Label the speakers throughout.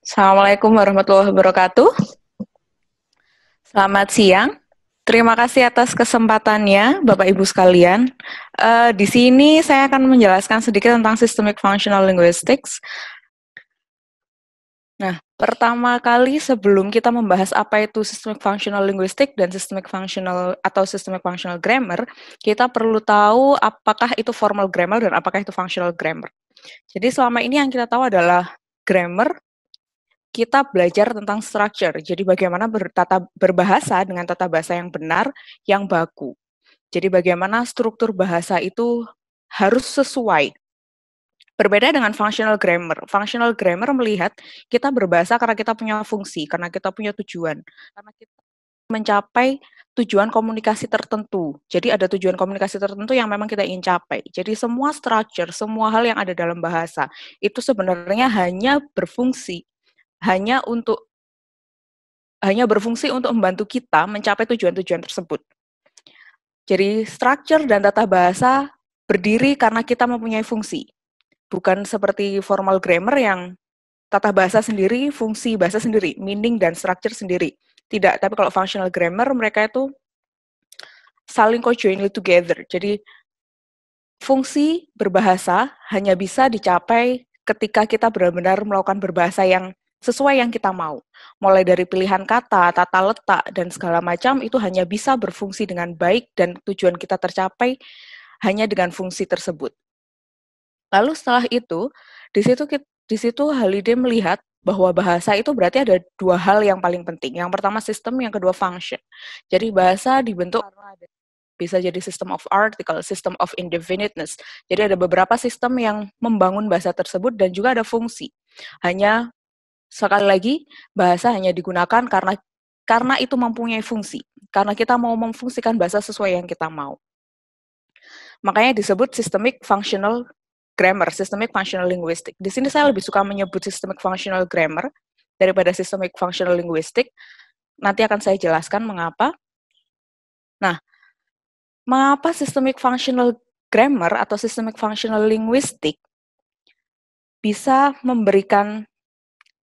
Speaker 1: Assalamualaikum warahmatullahi wabarakatuh. Selamat siang. Terima kasih atas kesempatannya, Bapak Ibu sekalian. Di sini saya akan menjelaskan sedikit tentang Systemic Functional Linguistics. Nah, pertama kali sebelum kita membahas apa itu Systemic Functional Linguistics dan Systemic Functional atau Systemic Functional Grammar, kita perlu tahu apakah itu formal grammar dan apakah itu functional grammar. Jadi selama ini yang kita tahu adalah grammar. Kita belajar tentang structure, jadi bagaimana berbahasa dengan tata bahasa yang benar, yang baku. Jadi bagaimana struktur bahasa itu harus sesuai. Berbeda dengan functional grammar. Functional grammar melihat kita berbahasa karena kita punya fungsi, karena kita punya tujuan, karena kita mencapai tujuan komunikasi tertentu. Jadi ada tujuan komunikasi tertentu yang memang kita ingin capai. Jadi semua structure, semua hal yang ada dalam bahasa itu sebenarnya hanya untuk hanya berfungsi untuk membantu kita mencapai tujuan-tujuan tersebut. Jadi structure dan tata bahasa berdiri karena kita mempunyai fungsi. Bukan seperti formal grammar yang tata bahasa sendiri, fungsi bahasa sendiri, meaning dan structure sendiri. Tidak, tapi kalau functional grammar mereka itu saling co-jointly together. Jadi fungsi berbahasa hanya bisa dicapai ketika kita benar-benar melakukan berbahasa yang sesuai yang kita mau. Mulai dari pilihan kata, tata letak, dan segala macam itu hanya bisa berfungsi dengan baik dan tujuan kita tercapai hanya dengan fungsi tersebut. Lalu setelah itu, di situ Halide melihat bahwa bahasa itu berarti ada dua hal yang paling penting. Yang pertama sistem, yang kedua function. Jadi bahasa dibentuk bisa jadi system of article, system of indefiniteness. Jadi ada beberapa sistem yang membangun bahasa tersebut dan juga ada fungsi. Hanya sekali lagi bahasa hanya digunakan karena itu mempunyai fungsi. Karena kita mau memfungsikan bahasa sesuai yang kita mau. Makanya disebut systemic functional grammar, systemic functional linguistic. Di sini saya lebih suka menyebut systemic functional grammar daripada systemic functional linguistic. Nanti akan saya jelaskan mengapa. Nah, mengapa systemic functional grammar atau systemic functional linguistic bisa memberikan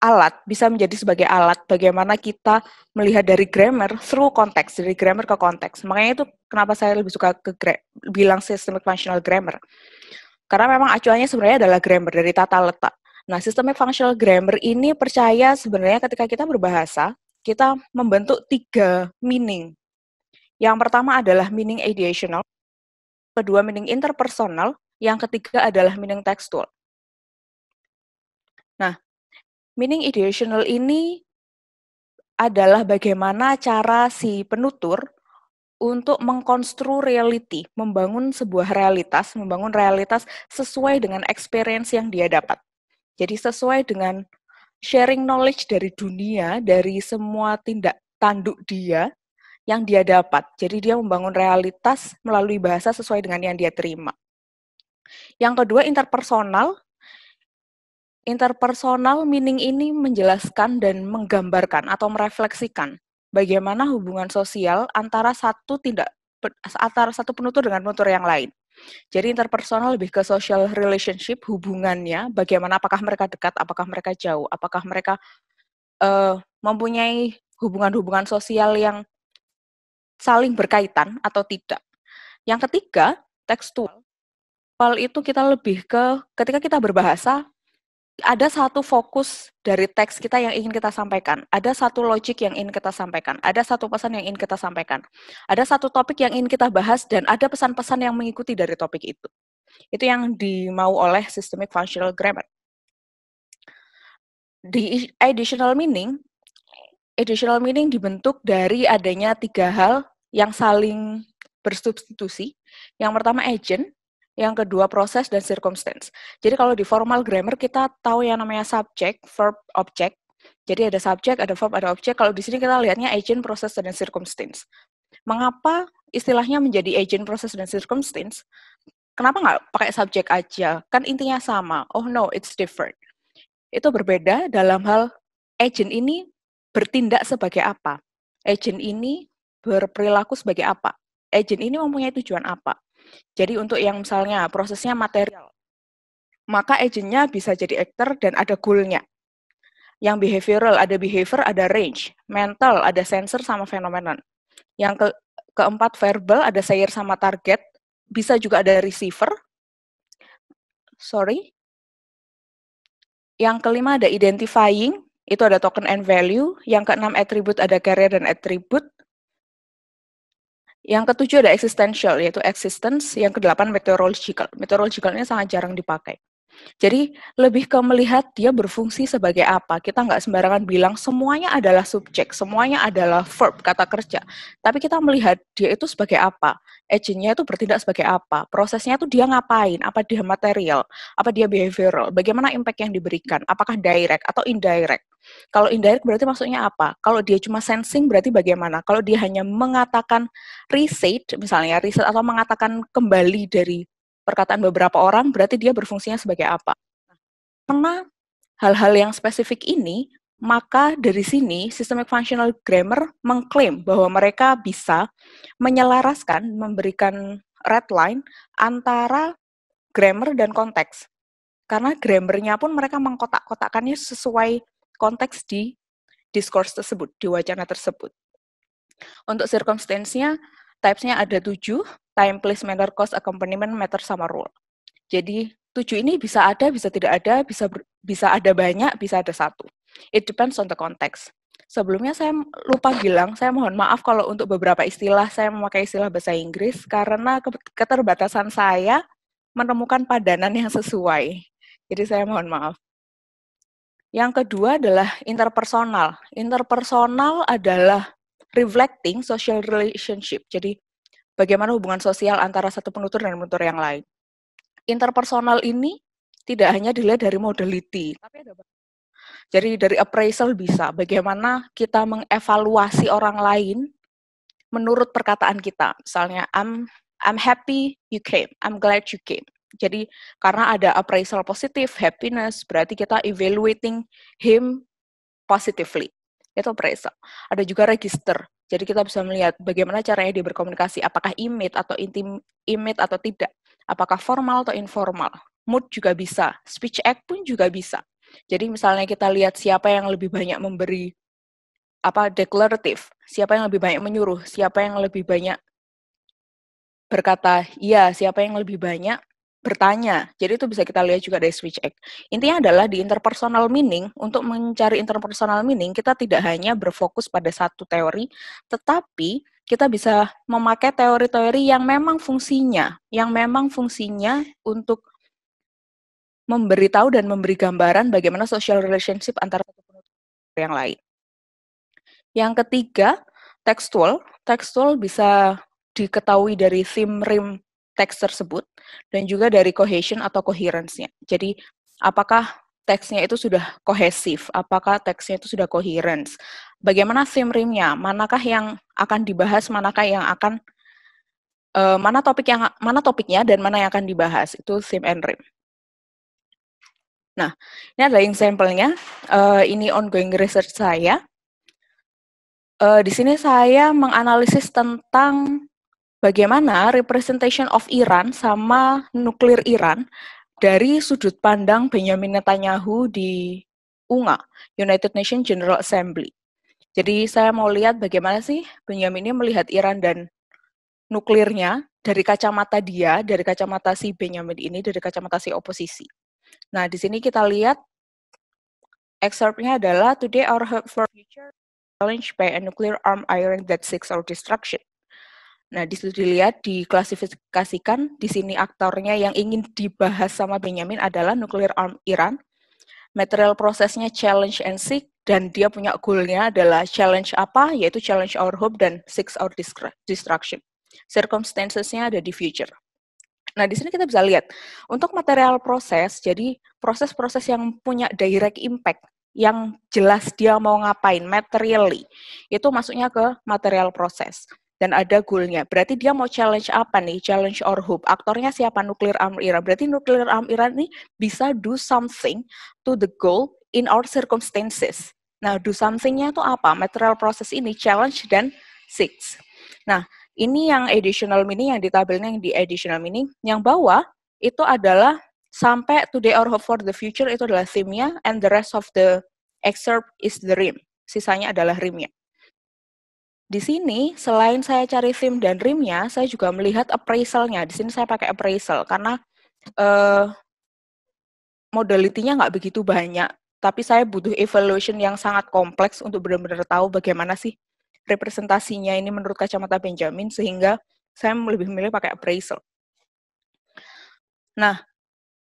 Speaker 1: alat, bisa menjadi sebagai alat bagaimana kita melihat dari grammar through konteks, dari grammar ke konteks. Makanya itu kenapa saya lebih suka bilang systemic functional grammar. Karena memang acuannya sebenarnya adalah grammar dari tata letak. Nah, systemic functional grammar ini percaya sebenarnya ketika kita berbahasa, kita membentuk 3 meaning. Yang pertama adalah meaning ideational, kedua meaning interpersonal, yang ketiga adalah meaning textual. Nah, meaning ideational ini adalah bagaimana cara si penutur untuk mengkonstru reality, membangun membangun realitas sesuai dengan experience yang dia dapat. Jadi sesuai dengan sharing knowledge dari dunia, dari semua tindak tanduk dia yang dia dapat. Jadi dia membangun realitas melalui bahasa sesuai dengan yang dia terima. Yang kedua, interpersonal. Interpersonal meaning ini menjelaskan dan menggambarkan atau merefleksikan bagaimana hubungan sosial antara satu penutur dengan penutur yang lain. Jadi interpersonal lebih ke social relationship, hubungannya, bagaimana apakah mereka dekat, apakah mereka jauh, apakah mereka mempunyai hubungan-hubungan sosial yang saling berkaitan atau tidak. Yang ketiga, tekstual. Tekstual itu kita lebih ke ketika kita berbahasa, ada satu fokus dari teks kita yang ingin kita sampaikan, ada satu logik yang ingin kita sampaikan, ada satu pesan yang ingin kita sampaikan, ada satu topik yang ingin kita bahas, dan ada pesan-pesan yang mengikuti dari topik itu. Itu yang dimau oleh systemic functional grammar. Di additional meaning dibentuk dari adanya 3 hal yang saling bersubstitusi. Yang pertama agent, yang kedua proses, dan circumstance. Jadi kalau di formal grammar kita tahu yang namanya subject, verb, object. Jadi ada subject, ada verb, ada object. Kalau di sini kita lihatnya agent, proses, dan circumstance. Mengapa istilahnya menjadi agent, proses, dan circumstance? Kenapa nggak pakai subject aja? Kan intinya sama. Oh no, it's different. Itu berbeda dalam hal agent ini bertindak sebagai apa? Agent ini berperilaku sebagai apa? Agent ini mempunyai tujuan apa? Jadi untuk yang misalnya prosesnya material, maka agentnya bisa jadi actor dan ada goal-nya. Yang behavioral, ada behavior, ada range. Mental, ada sensor sama phenomenon. Yang keempat verbal, ada sayer sama target. Bisa juga ada receiver. Sorry. Yang kelima ada identifying, itu ada token and value. Yang keenam attribute, ada carrier dan attribute. Yang ketujuh ada existential, yaitu existence. Yang kedelapan meteorological. Meteorological ini sangat jarang dipakai. Jadi lebih ke melihat dia berfungsi sebagai apa. Kita nggak sembarangan bilang semuanya adalah subjek, semuanya adalah verb, kata kerja. Tapi kita melihat dia itu sebagai apa. Agentnya itu bertindak sebagai apa. Prosesnya itu dia ngapain, apa dia material, apa dia behavioral, bagaimana impact yang diberikan, apakah direct atau indirect. Kalau indirect berarti maksudnya apa? Kalau dia cuma sensing berarti bagaimana? Kalau dia hanya mengatakan reset, misalnya reset atau mengatakan kembali dari perkataan beberapa orang, berarti dia berfungsinya sebagai apa. Karena hal-hal yang spesifik ini, maka dari sini Systemic Functional Grammar mengklaim bahwa mereka bisa menyelaraskan, memberikan red line antara grammar dan konteks. Karena grammarnya pun mereka mengkotak-kotakannya sesuai konteks di discourse tersebut, di wacana tersebut. Untuk circumstance-nya, types-nya ada 7, time, place, manner, cause, accompaniment, matter, sama rule. Jadi 7 ini bisa ada, bisa tidak ada, bisa ada banyak, bisa ada satu. It depends on the context. Sebelumnya saya lupa bilang, saya mohon maaf kalau untuk beberapa istilah saya memakai istilah bahasa Inggris karena keterbatasan saya menemukan padanan yang sesuai. Jadi saya mohon maaf. Yang kedua adalah interpersonal. Interpersonal adalah reflecting social relationship. Jadi bagaimana hubungan sosial antara satu penutur dan penutur yang lain. Interpersonal ini tidak hanya dilihat dari modality, tapi ada jadi dari appraisal bisa bagaimana kita mengevaluasi orang lain menurut perkataan kita. Misalnya I'm happy you came, I'm glad you came. Jadi karena ada appraisal positif, happiness, berarti kita evaluating him positively. Itu appraisal. Ada juga register. Jadi kita bisa melihat bagaimana caranya dia berkomunikasi, apakah image atau image atau tidak, apakah formal atau informal. Mood juga bisa, speech act pun juga bisa. Jadi misalnya kita lihat siapa yang lebih banyak memberi deklaratif, siapa yang lebih banyak menyuruh, siapa yang lebih banyak berkata iya, siapa yang lebih banyak bertanya. Jadi itu bisa kita lihat juga dari speech act. Intinya adalah di interpersonal meaning, untuk mencari interpersonal meaning, kita tidak hanya berfokus pada satu teori, tetapi kita bisa memakai teori-teori yang memang fungsinya untuk memberitahu dan memberi gambaran bagaimana social relationship antara satu penutur yang lain. Yang ketiga, textual. Textual bisa diketahui dari theme rim teks tersebut dan juga dari cohesion atau coherence-nya. Jadi, apakah teksnya itu sudah kohesif, apakah teksnya itu sudah coherence, bagaimana theme rim-nya, manakah yang akan dibahas, manakah yang akan mana topiknya dan mana yang akan dibahas, itu theme and rim. Nah, ini adalah example-nya, ini ongoing research saya. Di sini saya menganalisis tentang bagaimana representation of Iran sama nuklir Iran dari sudut pandang Benjamin Netanyahu di UNGA, United Nations General Assembly. Jadi saya mau lihat bagaimana sih Benjamin ini melihat Iran dan nuklirnya dari kacamata dia, dari kacamata si Benjamin ini, dari kacamata si oposisi. Nah, di sini kita lihat excerpt-nya adalah today our hope for future challenged by a nuclear armed Iran that seeks our destruction. Nah, di situ dilihat, diklasifikasikan, di sini aktornya yang ingin dibahas sama Benjamin adalah nuclear armed Iran, material prosesnya challenge and seek, dan dia punya goal-nya adalah challenge apa, yaitu challenge our hope dan seeks our destruction. Circumstances-nya ada di future. Nah, di sini kita bisa lihat, untuk material proses, jadi proses-proses yang punya direct impact, yang jelas dia mau ngapain, materially, itu masuknya ke material proses. Dan ada goal-nya. Berarti dia mau challenge apa nih? Challenge or hope. Aktornya siapa? Nuclear armed Iran. Berarti nuclear armed Iran ini bisa do something to the goal in our circumstances. Nah, do something-nya itu apa? Material proses ini, challenge dan seeks. Nah, ini yang additional meaning, yang di tabelnya yang di additional meaning. Yang bawah, itu adalah sampai today or hope for the future, itu adalah theme-nya, and the rest of the excerpt is the rim. Sisanya adalah rimnya. Di sini, selain saya cari theme dan rimnya, saya juga melihat appraisalnya. Di sini saya pakai appraisal, karena modality-nya nggak begitu banyak, tapi saya butuh evaluation yang sangat kompleks untuk benar-benar tahu bagaimana sih representasinya ini menurut kacamata Benjamin, sehingga saya lebih memilih pakai appraisal. Nah,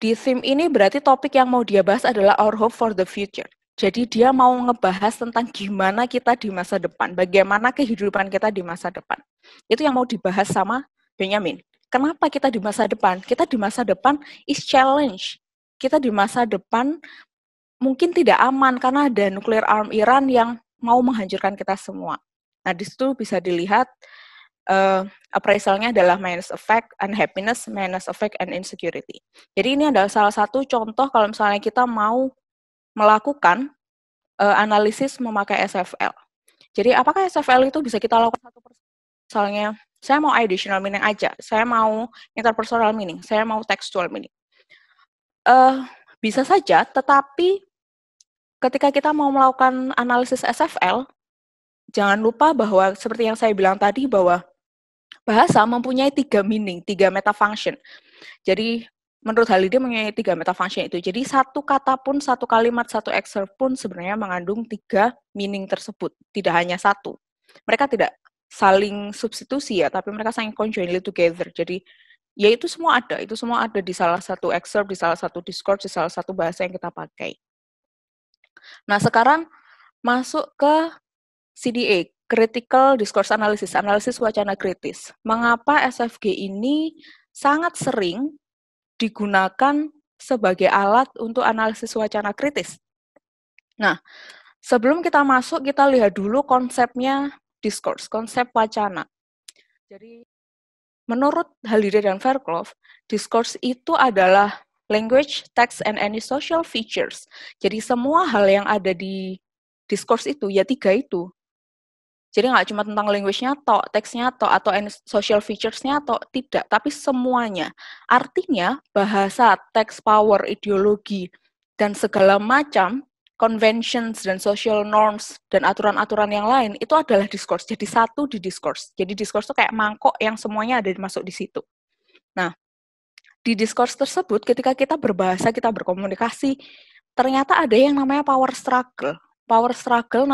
Speaker 1: di theme ini berarti topik yang mau dia bahas adalah our hope for the future. Jadi dia mau ngebahas tentang gimana kita di masa depan, bagaimana kehidupan kita di masa depan. Itu yang mau dibahas sama Benjamin. Kenapa kita di masa depan? Kita di masa depan is challenge. Kita di masa depan mungkin tidak aman karena ada nuclear arm Iran yang mau menghancurkan kita semua. Nah, di situ bisa dilihat appraisalnya adalah minus effect, unhappiness, minus effect, and insecurity. Jadi ini adalah salah satu contoh kalau misalnya kita mau melakukan analisis memakai SFL. Jadi apakah SFL itu bisa kita lakukan satu persatu? Misalnya, saya mau additional meaning aja, saya mau interpersonal meaning, saya mau textual meaning. Bisa saja, tetapi ketika kita mau melakukan analisis SFL, jangan lupa bahwa seperti yang saya bilang tadi, bahwa bahasa mempunyai 3 meaning, 3 metafunction. Jadi menurut Halide mempunyai 3 metafunction itu. Jadi satu kata pun, satu kalimat, satu excerpt pun sebenarnya mengandung 3 meaning tersebut, tidak hanya satu. Mereka tidak saling substitusi ya, tapi mereka saling conjointly together. Jadi ya itu semua ada di salah satu excerpt, di salah satu discourse, di salah satu bahasa yang kita pakai. Nah, sekarang masuk ke CDA, Critical Discourse Analysis, analisis wacana kritis. Mengapa SFG ini sangat sering digunakan sebagai alat untuk analisis wacana kritis? Nah, sebelum kita masuk, kita lihat dulu konsepnya discourse, konsep wacana. Jadi, menurut Halide dan Fairclough, discourse itu adalah language, text, and any social features. Jadi, semua hal yang ada di discourse itu, ya 3 itu. Jadi nggak cuma tentang language-nya teksnya atau social features-nya tidak, tapi semuanya. Artinya bahasa, teks, power, ideologi, dan segala macam conventions dan social norms dan aturan-aturan yang lain itu adalah discourse. Jadi satu di discourse. Jadi discourse itu kayak mangkok yang semuanya ada masuk di situ. Nah, di discourse tersebut ketika kita berbahasa, kita berkomunikasi, ternyata ada yang namanya power struggle. Power struggle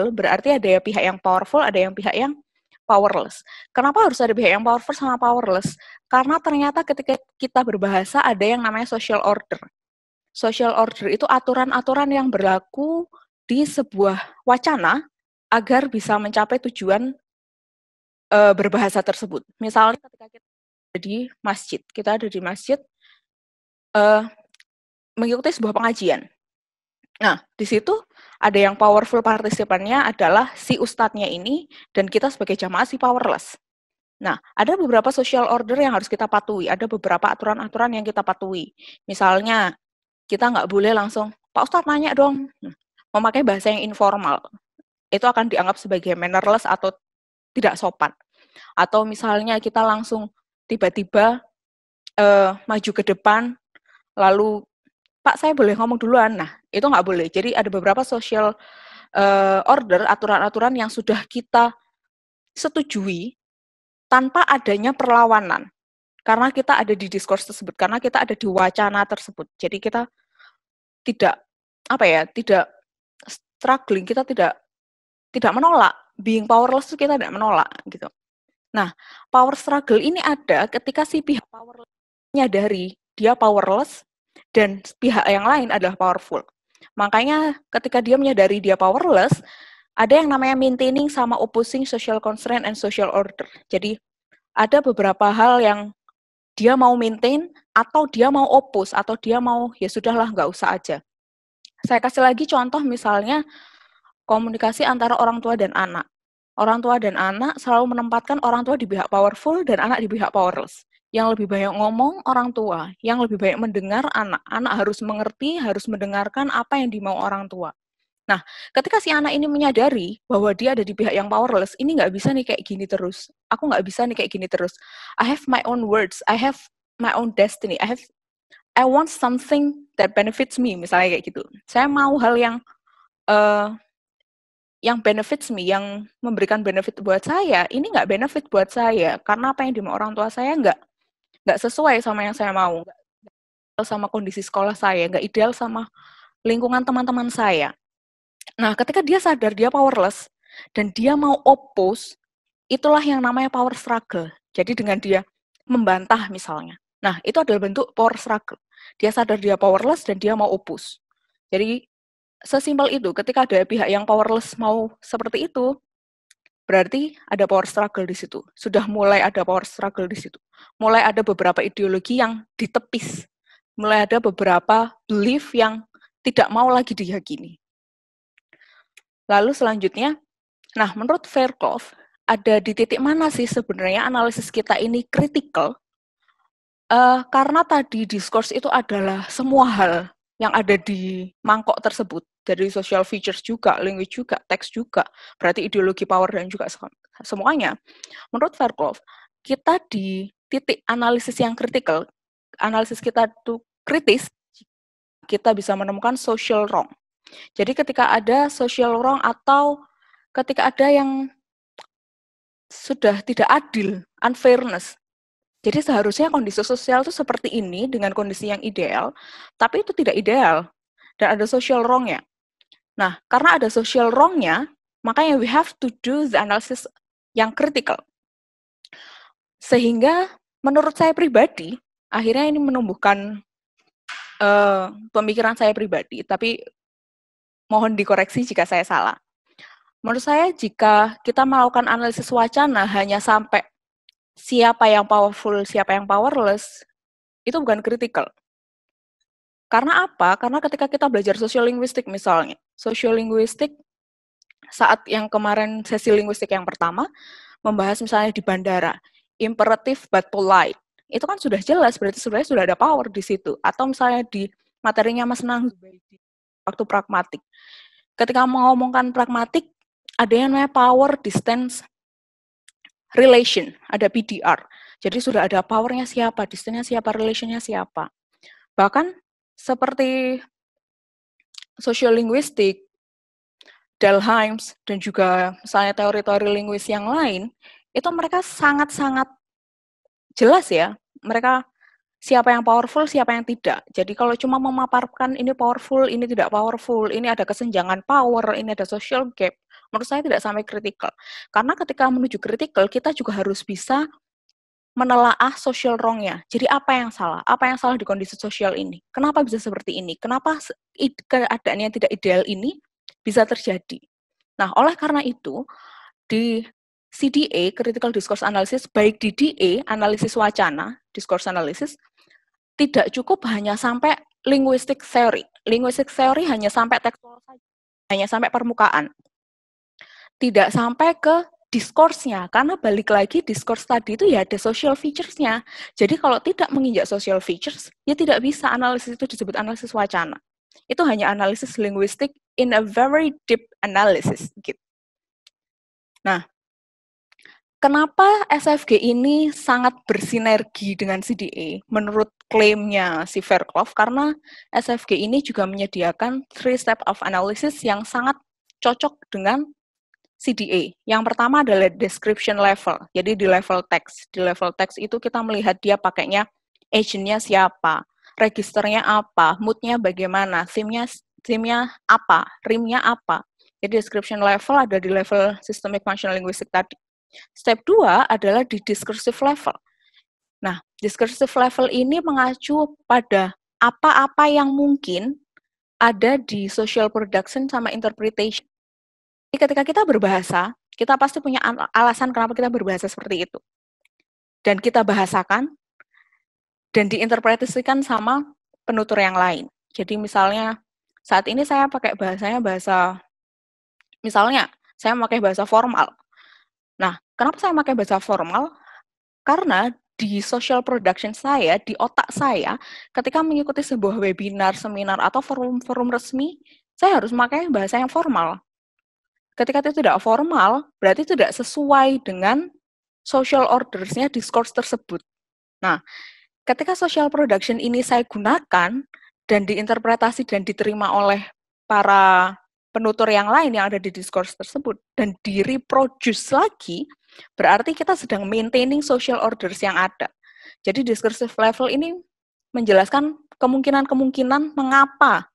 Speaker 1: berarti ada pihak yang powerful, ada yang pihak yang powerless. Kenapa harus ada pihak yang powerful sama powerless? Karena ternyata ketika kita berbahasa ada yang namanya social order. Social order itu aturan-aturan yang berlaku di sebuah wacana agar bisa mencapai tujuan berbahasa tersebut. Misalnya ketika kita ada di masjid, mengikuti sebuah pengajian. Nah, di situ ada yang powerful partisipannya adalah si ustadznya ini, dan kita sebagai jamaah si powerless. Nah, ada beberapa social order yang harus kita patuhi, ada beberapa aturan-aturan yang kita patuhi. Misalnya, kita nggak boleh langsung, Pak Ustadz nanya dong, memakai bahasa yang informal. Itu akan dianggap sebagai mannerless atau tidak sopan. Atau misalnya kita langsung tiba-tiba maju ke depan, lalu Pak, saya boleh ngomong duluan. Nah, itu nggak boleh. Jadi ada beberapa social order, aturan-aturan yang sudah kita setujui tanpa adanya perlawanan. Karena kita ada di discourse tersebut, karena kita ada di wacana tersebut. Jadi kita tidak tidak struggling, kita tidak menolak. Being powerless itu kita tidak menolak gitu. Nah, power struggle ini ada ketika si pihak powerless menyadari dia powerless dan pihak yang lain adalah powerful. Makanya ketika dia menyadari dia powerless, ada yang namanya maintaining sama opposing social constraint and social order. Jadi ada beberapa hal yang dia mau maintain atau dia mau oppose atau dia mau ya sudahlah nggak usah aja. Saya kasih lagi contoh misalnya komunikasi antara orang tua dan anak. Orang tua dan anak selalu menempatkan orang tua di pihak powerful dan anak di pihak powerless. Yang lebih banyak ngomong orang tua, yang lebih banyak mendengar anak. Anak harus mengerti, harus mendengarkan apa yang dimau orang tua. Nah, ketika si anak ini menyadari bahwa dia ada di pihak yang powerless, ini nggak bisa nih kayak gini terus. Aku nggak bisa nih kayak gini terus. I have my own words, I have my own destiny, I want something that benefits me, misalnya kayak gitu. Saya mau hal yang benefits me, yang memberikan benefit buat saya, ini nggak benefit buat saya, karena apa yang dimau orang tua saya nggak sesuai sama yang saya mau, nggak ideal sama kondisi sekolah saya, nggak ideal sama lingkungan teman-teman saya. Nah, ketika dia sadar dia powerless, dan dia mau oppose, itulah yang namanya power struggle. Jadi dengan dia membantah misalnya. Nah, itu adalah bentuk power struggle. Dia sadar dia powerless dan dia mau oppose. Jadi sesimpel itu, ketika ada pihak yang powerless mau seperti itu, berarti ada power struggle di situ. Sudah mulai ada power struggle di situ. Mulai ada beberapa ideologi yang ditepis. Mulai ada beberapa belief yang tidak mau lagi diyakini. Lalu selanjutnya, nah menurut Fairclough, ada di titik mana sih sebenarnya analisis kita ini kritikal? Karena tadi discourse itu adalah semua hal yang ada di mangkok tersebut, dari social features juga, language juga, teks juga, berarti ideologi power dan juga semuanya. Menurut Fairclough, kita di titik analisis yang kritikal, analisis kita itu kritis, kita bisa menemukan social wrong. Jadi ketika ada social wrong atau ketika ada yang sudah tidak adil, unfairness. Jadi seharusnya kondisi sosial itu seperti ini dengan kondisi yang ideal, tapi itu tidak ideal dan ada social wrong-nya. Nah, karena ada social wrong-nya, makanya we have to do the analysis yang kritikal. Sehingga menurut saya pribadi, akhirnya ini menumbuhkan pemikiran saya pribadi, tapi mohon dikoreksi jika saya salah. Menurut saya, jika kita melakukan analisis wacana hanya sampai siapa yang powerful, siapa yang powerless, itu bukan kritikal. Karena apa? Karena ketika kita belajar sosiolinguistik misalnya, sosiolinguistik saat yang kemarin sesi linguistik yang pertama, membahas misalnya di bandara, imperative but polite, itu kan sudah jelas, berarti sebenarnya sudah ada power di situ. Atau misalnya di materinya Mas Nang, waktu pragmatik. Ketika mengomongkan pragmatik, ada yang namanya power distance relation, ada PDR. Jadi sudah ada powernya siapa, distance-nya siapa, relation-nya siapa. Bahkan seperti sosiolinguistik, Delheims, dan juga misalnya teori-teori linguis yang lain, itu mereka sangat-sangat jelas ya, mereka siapa yang powerful, siapa yang tidak. Jadi kalau cuma memaparkan ini powerful, ini tidak powerful, ini ada kesenjangan power, ini ada social gap, menurut saya tidak sampai kritikal. Karena ketika menuju kritikal, kita juga harus bisa menelaah social wrong-nya. Jadi apa yang salah? Apa yang salah di kondisi sosial ini? Kenapa bisa seperti ini? Kenapa keadaan yang tidak ideal ini bisa terjadi? Nah, oleh karena itu, di CDA, Critical Discourse Analysis, baik di DA, analisis wacana, discourse analysis, tidak cukup hanya sampai linguistic theory. Linguistic theory hanya sampai tekstual saja, hanya sampai permukaan. Tidak sampai ke discourse-nya, karena balik lagi discourse tadi itu ya ada social features-nya. Jadi kalau tidak menginjak social features, ya tidak bisa analisis itu disebut analisis wacana. Itu hanya analisis linguistik in a very deep analysis. Gitu. Nah, kenapa SFG ini sangat bersinergi dengan CDA? Menurut klaimnya si Fairclough, karena SFG ini juga menyediakan 3 step of analysis yang sangat cocok dengan CDA. Yang pertama adalah description level. Jadi di level teks. Di level teks itu kita melihat dia pakainya agent-nya siapa, registernya apa, mood-nya bagaimana, theme-nya apa, rim-nya apa. Jadi description level ada di level systemic functional linguistic tadi. Step 2 adalah di discursive level. Nah, discursive level ini mengacu pada apa-apa yang mungkin ada di social production sama interpretation. Ketika kita berbahasa, kita pasti punya alasan kenapa kita berbahasa seperti itu. Dan kita bahasakan dan diinterpretasikan sama penutur yang lain. Jadi misalnya saat ini saya pakai bahasanya misalnya saya memakai bahasa formal. Nah, kenapa saya pakai bahasa formal? Karena di social production saya, di otak saya, ketika mengikuti sebuah webinar, seminar, atau forum-forum resmi, saya harus memakai bahasa yang formal. Ketika itu tidak formal, berarti tidak sesuai dengan social orders-nya discourse tersebut. Nah, Ketika social production ini saya gunakan dan diinterpretasi dan diterima oleh para penutur yang lain yang ada di discourse tersebut dan di-reproduce lagi, berarti kita sedang maintaining social orders yang ada. Jadi discursive level ini menjelaskan kemungkinan-kemungkinan mengapa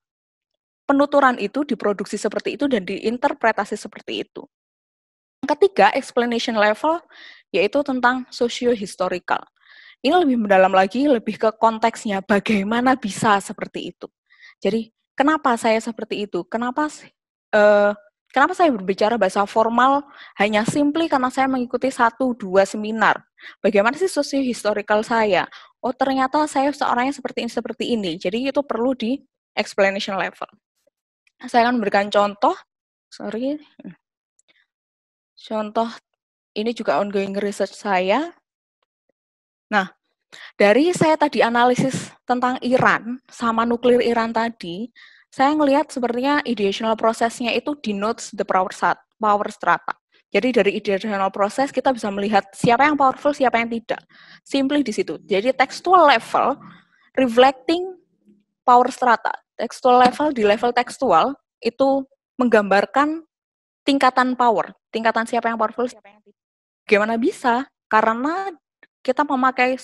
Speaker 1: penuturan itu diproduksi seperti itu dan diinterpretasi seperti itu. Yang ketiga, explanation level, yaitu tentang socio-historical. Ini lebih mendalam lagi, lebih ke konteksnya, bagaimana bisa seperti itu. Jadi, kenapa saya seperti itu? Kenapa saya berbicara bahasa formal hanya simply karena saya mengikuti 1-2 seminar? Bagaimana sih socio-historical saya? Oh, ternyata saya seorangnya seperti ini. Jadi, itu perlu di explanation level. Saya akan memberikan contoh. Contoh ini juga ongoing research saya. Nah, dari saya tadi analisis tentang Iran sama nuklir Iran tadi, saya ngelihat sepertinya ideational prosesnya itu denotes the power strata. Jadi dari ideational proses kita bisa melihat siapa yang powerful, siapa yang tidak. Simply di situ. Jadi textual level reflecting power strata. Textual level di level tekstual itu menggambarkan tingkatan power, tingkatan siapa yang powerful, siapa yang tidak. Gimana bisa? Karena kita memakai,